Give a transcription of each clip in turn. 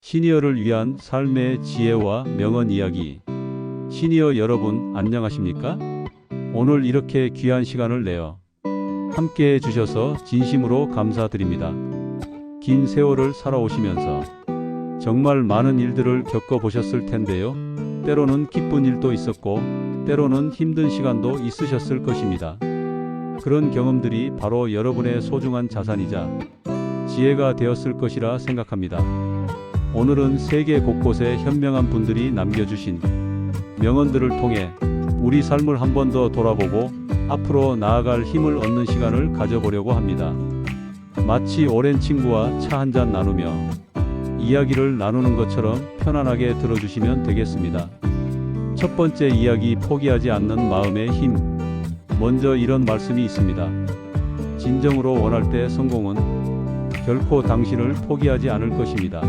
시니어를 위한 삶의 지혜와 명언 이야기. 시니어 여러분, 안녕하십니까? 오늘 이렇게 귀한 시간을 내어 함께 해주셔서 진심으로 감사드립니다. 긴 세월을 살아오시면서 정말 많은 일들을 겪어보셨을 텐데요. 때로는 기쁜 일도 있었고, 때로는 힘든 시간도 있으셨을 것입니다. 그런 경험들이 바로 여러분의 소중한 자산이자 지혜가 되었을 것이라 생각합니다. 오늘은 세계 곳곳에 현명한 분들이 남겨주신 명언들을 통해 우리 삶을 한 번 더 돌아보고 앞으로 나아갈 힘을 얻는 시간을 가져보려고 합니다. 마치 오랜 친구와 차 한잔 나누며 이야기를 나누는 것처럼 편안하게 들어주시면 되겠습니다. 첫 번째 이야기, 포기하지 않는 마음의 힘. 먼저 이런 말씀이 있습니다. 진정으로 원할 때 성공은 결코 당신을 포기하지 않을 것입니다.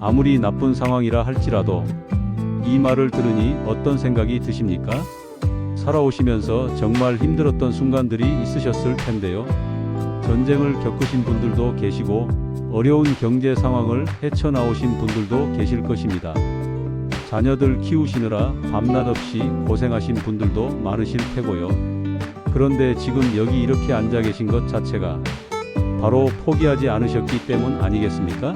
아무리 나쁜 상황이라 할지라도. 이 말을 들으니 어떤 생각이 드십니까? 살아오시면서 정말 힘들었던 순간들이 있으셨을 텐데요. 전쟁을 겪으신 분들도 계시고 어려운 경제 상황을 헤쳐나오신 분들도 계실 것입니다. 자녀들 키우시느라 밤낮 없이 고생하신 분들도 많으실 테고요. 그런데 지금 여기 이렇게 앉아 계신 것 자체가 바로 포기하지 않으셨기 때문 아니겠습니까?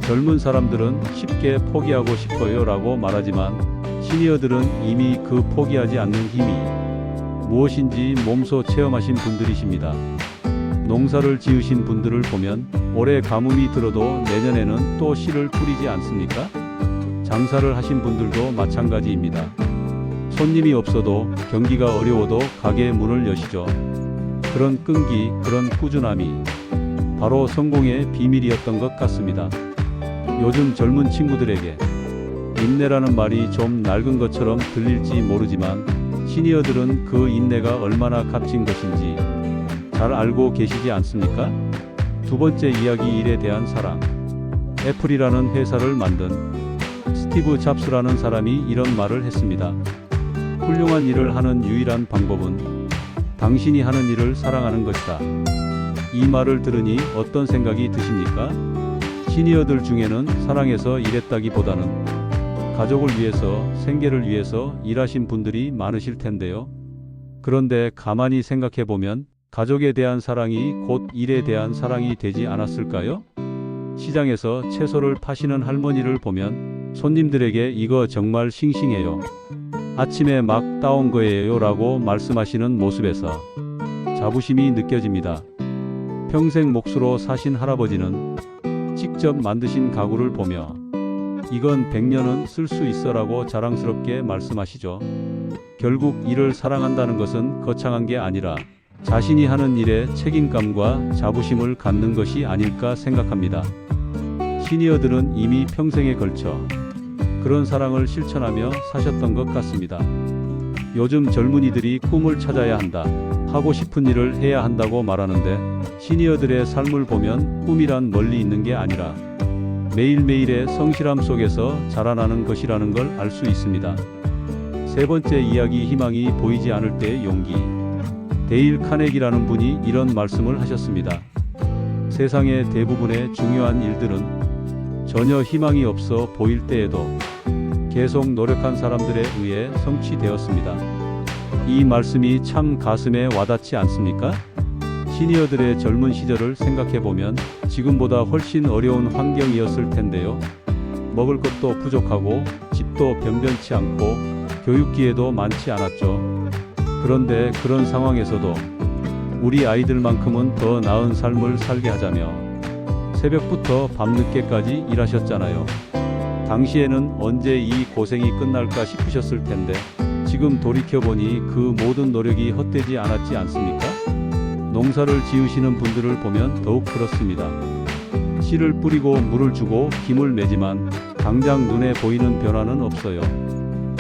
젊은 사람들은 쉽게 포기하고 싶어요 라고 말하지만 시니어들은 이미 그 포기하지 않는 힘이 무엇인지 몸소 체험하신 분들이십니다. 농사를 지으신 분들을 보면 올해 가뭄이 들어도 내년에는 또 씨를 뿌리지 않습니까? 장사를 하신 분들도 마찬가지입니다. 손님이 없어도 경기가 어려워도 가게 문을 여시죠. 그런 끈기, 그런 꾸준함이 바로 성공의 비밀이었던 것 같습니다. 요즘 젊은 친구들에게 인내라는 말이 좀 낡은 것처럼 들릴지 모르지만 시니어들은 그 인내가 얼마나 값진 것인지 잘 알고 계시지 않습니까? 두 번째 이야기, 일에 대한 사랑. 애플이라는 회사를 만든 스티브 잡스라는 사람이 이런 말을 했습니다. 훌륭한 일을 하는 유일한 방법은 당신이 하는 일을 사랑하는 것이다. 이 말을 들으니 어떤 생각이 드십니까? 시니어들 중에는 사랑해서 일했다기보다는 가족을 위해서, 생계를 위해서 일하신 분들이 많으실 텐데요. 그런데 가만히 생각해보면 가족에 대한 사랑이 곧 일에 대한 사랑이 되지 않았을까요? 시장에서 채소를 파시는 할머니를 보면 손님들에게 이거 정말 싱싱해요. 아침에 막 따온 거예요 라고 말씀하시는 모습에서 자부심이 느껴집니다. 평생 몫으로 사신 할아버지는 직접 만드신 가구를 보며 이건 100년은 쓸 수 있어 라고 자랑스럽게 말씀하시죠. 결국 일을 사랑한다는 것은 거창한 게 아니라 자신이 하는 일에 책임감과 자부심을 갖는 것이 아닐까 생각합니다. 시니어들은 이미 평생에 걸쳐 그런 사랑을 실천하며 사셨던 것 같습니다. 요즘 젊은이들이 꿈을 찾아야 한다, 하고 싶은 일을 해야 한다고 말하는데 시니어들의 삶을 보면 꿈이란 멀리 있는 게 아니라 매일매일의 성실함 속에서 자라나는 것이라는 걸 알 수 있습니다. 세 번째 이야기, 희망이 보이지 않을 때의 용기. 데일 카네기라는 분이 이런 말씀을 하셨습니다. 세상의 대부분의 중요한 일들은 전혀 희망이 없어 보일 때에도 계속 노력한 사람들에 의해 성취되었습니다. 이 말씀이 참 가슴에 와닿지 않습니까? 시니어들의 젊은 시절을 생각해보면 지금보다 훨씬 어려운 환경이었을 텐데요. 먹을 것도 부족하고 집도 변변치 않고 교육기회도 많지 않았죠. 그런데 그런 상황에서도 우리 아이들만큼은 더 나은 삶을 살게 하자며 새벽부터 밤늦게까지 일하셨잖아요. 당시에는 언제 이 고생이 끝날까 싶으셨을 텐데 지금 돌이켜보니 그 모든 노력이 헛되지 않았지 않습니까? 농사를 지으시는 분들을 보면 더욱 그렇습니다. 씨를 뿌리고 물을 주고 김을 매지만 당장 눈에 보이는 변화는 없어요.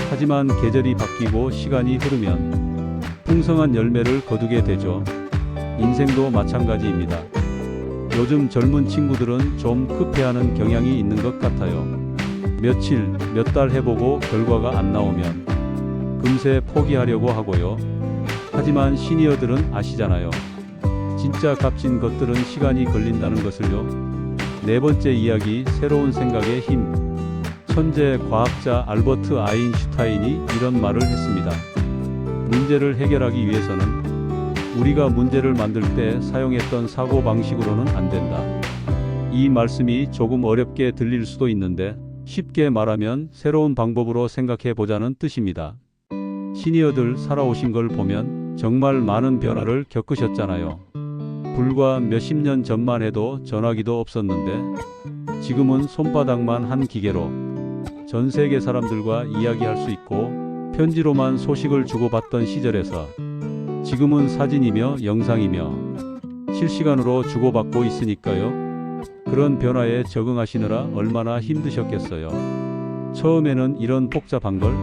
하지만 계절이 바뀌고 시간이 흐르면 풍성한 열매를 거두게 되죠. 인생도 마찬가지입니다. 요즘 젊은 친구들은 좀 급해하는 경향이 있는 것 같아요. 며칠, 몇 달 해보고 결과가 안 나오면 금세 포기하려고 하고요. 하지만 시니어들은 아시잖아요. 진짜 값진 것들은 시간이 걸린다는 것을요. 네 번째 이야기, 새로운 생각의 힘. 천재 과학자 알버트 아인슈타인이 이런 말을 했습니다. 문제를 해결하기 위해서는 우리가 문제를 만들 때 사용했던 사고방식으로는 안 된다. 이 말씀이 조금 어렵게 들릴 수도 있는데 쉽게 말하면 새로운 방법으로 생각해 보자는 뜻입니다. 시니어들 살아오신 걸 보면 정말 많은 변화를 겪으셨잖아요. 불과 몇십 년 전만 해도 전화기도 없었는데 지금은 손바닥만 한 기계로 전 세계 사람들과 이야기할 수 있고 편지로만 소식을 주고받던 시절에서 지금은 사진이며 영상이며 실시간으로 주고받고 있으니까요. 그런 변화에 적응하시느라 얼마나 힘드셨겠어요. 처음에는 이런 복잡한 걸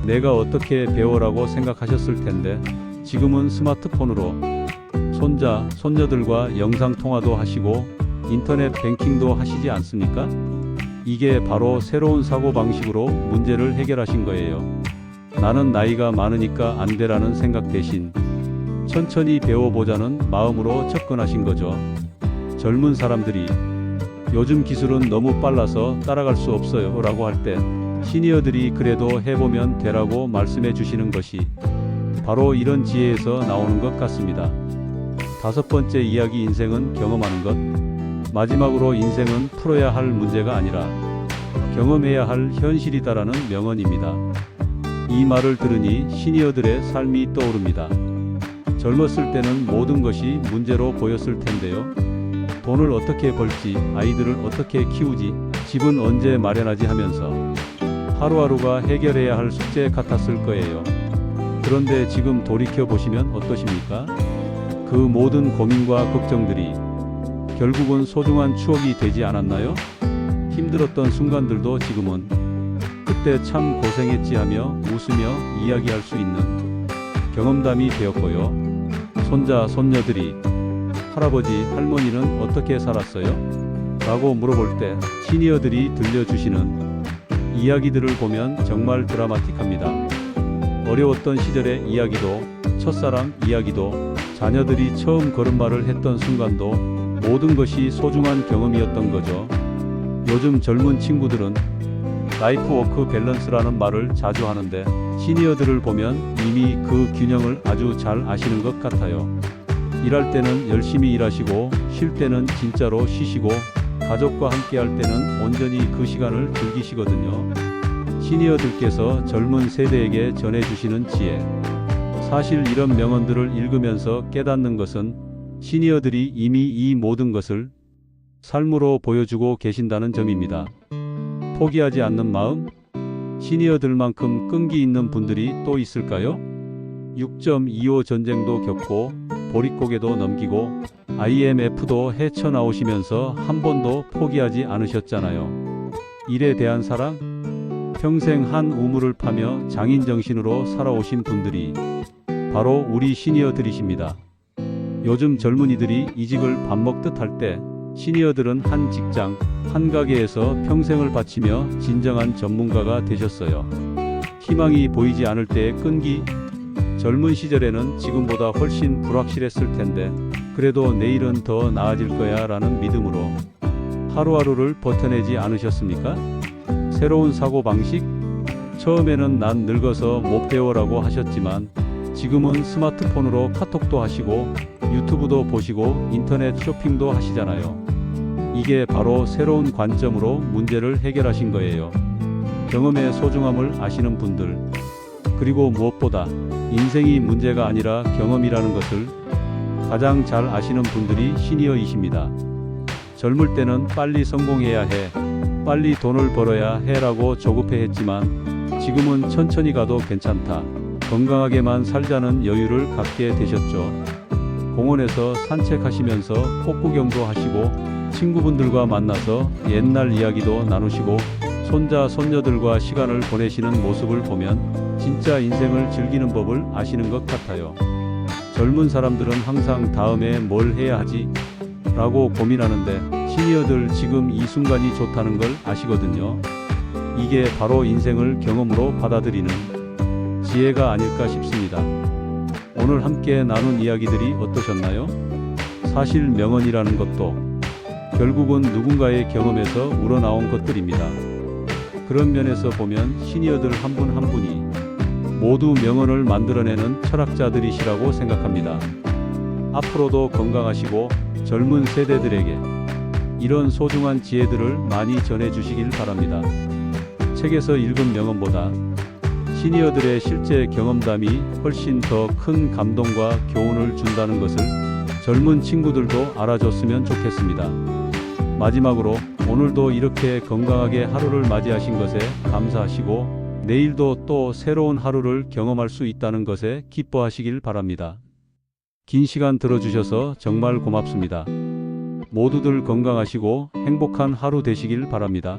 내가 어떻게 배워라고 생각하셨을 텐데 지금은 스마트폰으로 손자, 손녀들과 영상통화도 하시고 인터넷 뱅킹도 하시지 않습니까? 이게 바로 새로운 사고방식으로 문제를 해결하신 거예요. 나는 나이가 많으니까 안 되라는 생각 대신 천천히 배워보자는 마음으로 접근하신 거죠. 젊은 사람들이 요즘 기술은 너무 빨라서 따라갈 수 없어요 라고 할 때 시니어들이 그래도 해보면 되라고 말씀해 주시는 것이 바로 이런 지혜에서 나오는 것 같습니다. 다섯 번째 이야기, 인생은 경험하는 것. 마지막으로 인생은 풀어야 할 문제가 아니라 경험해야 할 현실이다라는 명언입니다. 이 말을 들으니 시니어들의 삶이 떠오릅니다. 젊었을 때는 모든 것이 문제로 보였을 텐데요. 돈을 어떻게 벌지, 아이들을 어떻게 키우지, 집은 언제 마련하지 하면서 하루하루가 해결해야 할 숙제 같았을 거예요. 그런데 지금 돌이켜보시면 어떠십니까? 그 모든 고민과 걱정들이 결국은 소중한 추억이 되지 않았나요? 힘들었던 순간들도 지금은 그때 참 고생했지 하며 웃으며 이야기할 수 있는 경험담이 되었고요. 손자, 손녀들이 할아버지, 할머니는 어떻게 살았어요? 라고 물어볼 때 시니어들이 들려주시는 이야기들을 보면 정말 드라마틱합니다. 어려웠던 시절의 이야기도, 첫사랑 이야기도, 자녀들이 처음 걸음마를 했던 순간도 모든 것이 소중한 경험이었던 거죠. 요즘 젊은 친구들은 라이프 워크 밸런스라는 말을 자주 하는데 시니어들을 보면 이미 그 균형을 아주 잘 아시는 것 같아요. 일할 때는 열심히 일하시고 쉴 때는 진짜로 쉬시고 가족과 함께 할 때는 온전히 그 시간을 즐기시거든요. 시니어들께서 젊은 세대에게 전해주시는 지혜. 사실 이런 명언들을 읽으면서 깨닫는 것은 시니어들이 이미 이 모든 것을 삶으로 보여주고 계신다는 점입니다. 포기하지 않는 마음? 시니어들만큼 끈기 있는 분들이 또 있을까요? 6.25 전쟁도 겪고 보릿고개도 넘기고 IMF도 헤쳐나오시면서 한 번도 포기하지 않으셨잖아요. 일에 대한 사랑? 평생 한 우물을 파며 장인정신으로 살아오신 분들이 바로 우리 시니어들이십니다. 요즘 젊은이들이 이직을 밥 먹듯 할 때 시니어들은 한 직장, 한 가게에서 평생을 바치며 진정한 전문가가 되셨어요. 희망이 보이지 않을 때의 끈기. 젊은 시절에는 지금보다 훨씬 불확실했을 텐데 그래도 내일은 더 나아질 거야 라는 믿음으로 하루하루를 버텨내지 않으셨습니까? 새로운 사고방식? 처음에는 난 늙어서 못 배워라고 하셨지만 지금은 스마트폰으로 카톡도 하시고 유튜브도 보시고 인터넷 쇼핑도 하시잖아요. 이게 바로 새로운 관점으로 문제를 해결하신 거예요. 경험의 소중함을 아시는 분들, 그리고 무엇보다 인생이 문제가 아니라 경험이라는 것을 가장 잘 아시는 분들이 시니어이십니다. 젊을 때는 빨리 성공해야 해, 빨리 돈을 벌어야 해라고 조급해했지만 지금은 천천히 가도 괜찮다, 건강하게만 살자는 여유를 갖게 되셨죠. 공원에서 산책하시면서 꽃구경도 하시고 친구분들과 만나서 옛날 이야기도 나누시고 손자, 손녀들과 시간을 보내시는 모습을 보면 진짜 인생을 즐기는 법을 아시는 것 같아요. 젊은 사람들은 항상 다음에 뭘 해야 하지? 라고 고민하는데 시니어들 지금 이 순간이 좋다는 걸 아시거든요. 이게 바로 인생을 경험으로 받아들이는 지혜가 아닐까 싶습니다. 오늘 함께 나눈 이야기들이 어떠셨나요? 사실 명언이라는 것도 결국은 누군가의 경험에서 우러나온 것들입니다. 그런 면에서 보면 시니어들 한 분 한 분이 모두 명언을 만들어내는 철학자들이시라고 생각합니다. 앞으로도 건강하시고 젊은 세대들에게 이런 소중한 지혜들을 많이 전해주시길 바랍니다. 책에서 읽은 명언보다 시니어들의 실제 경험담이 훨씬 더 큰 감동과 교훈을 준다는 것을 젊은 친구들도 알아줬으면 좋겠습니다. 마지막으로 오늘도 이렇게 건강하게 하루를 맞이하신 것에 감사하시고 내일도 또 새로운 하루를 경험할 수 있다는 것에 기뻐하시길 바랍니다. 긴 시간 들어주셔서 정말 고맙습니다. 모두들 건강하시고 행복한 하루 되시길 바랍니다.